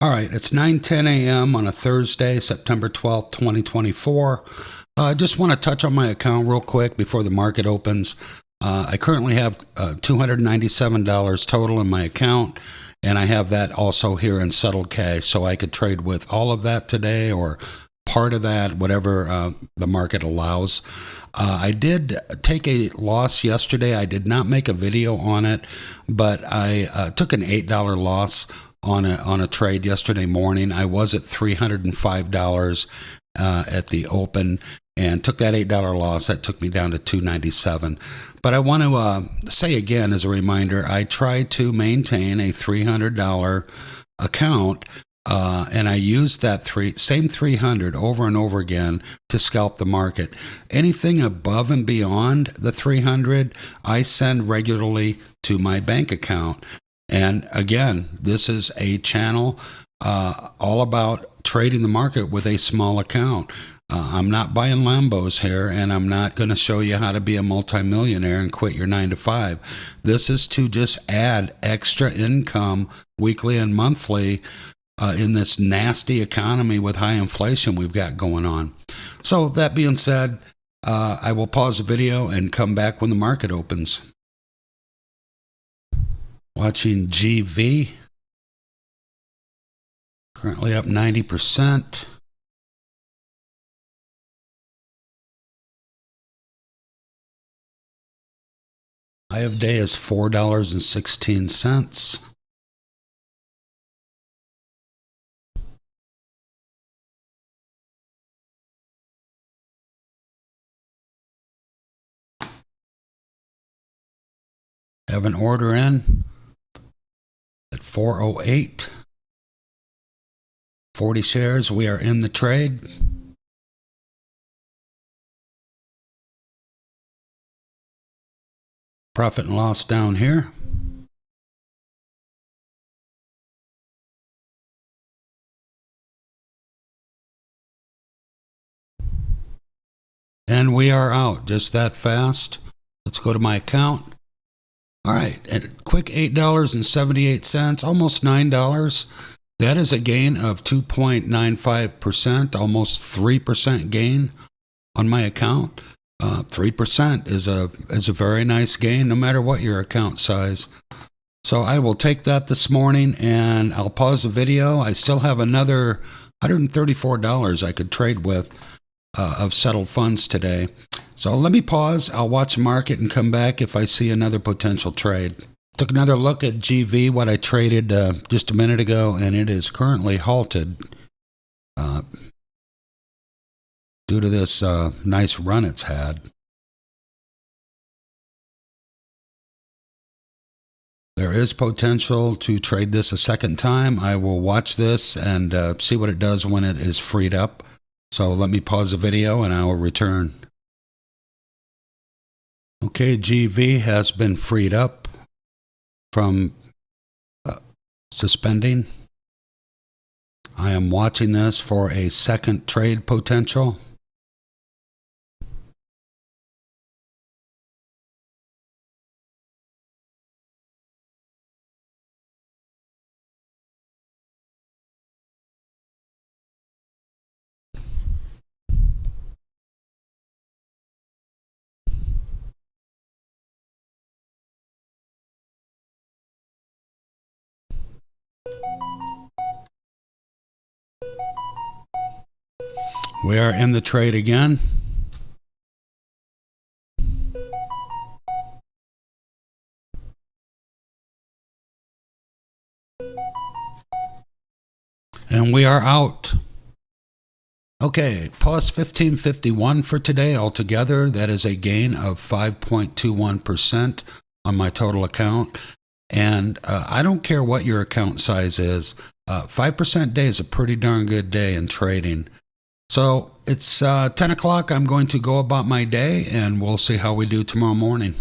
All right, it's 9:10 a.m. on a Thursday, September 12th, 2024. I just want to touch on my account real quick before the market opens. I currently have $297 total in my account, and I have that also here in settled cash, so I could trade with all of that today or part of that, whatever the market allows. I did take a loss yesterday. I did not make a video on it, but I took an $8 loss on a trade yesterday morning. I was at $305 at the open and took that $8 loss. That took me down to $297. But I want to say again as a reminder, I try to maintain a $300 account, and I used that same 300 over and over again to scalp the market. Anything above and beyond the 300, I send regularly to my bank account. And again, this is a channel all about trading the market with a small account. I'm not buying Lambos here, and I'm not going to show you how to be a multimillionaire and quit your 9 to 5. This is to just add extra income weekly and monthly in this nasty economy with high inflation we've got going on. So that being said, I will pause the video and come back when the market opens. Watching GV, currently up 90%. High of day is $4.16. Have an order in at 408. 40 shares. We are in the trade. Profit and loss down here. And we are out just that fast. Let's go to my account. All right, at a quick $8.78, almost $9. That is a gain of 2.95%, almost 3% gain on my account. 3% is a very nice gain, no matter what your account size. So I will take that this morning, and I'll pause the video. I still have another $134 I could trade with of settled funds today. So let me pause. I'll watch the market and come back if I see another potential trade. Took another look at GV, what I traded just a minute ago, and it is currently halted due to this nice run it's had. There is potential to trade this a second time. I will watch this and see what it does when it is freed up. So let me pause the video and I will return. Okay, GV has been freed up from suspending. I am watching this for a second trade potential. We are in the trade again. And we are out. Okay, plus 1551 for today altogether. That is a gain of 5.21% on my total account. And I don't care what your account size is. 5% day is a pretty darn good day in trading. So it's 10 o'clock. I'm going to go about my day, and we'll see how we do tomorrow morning.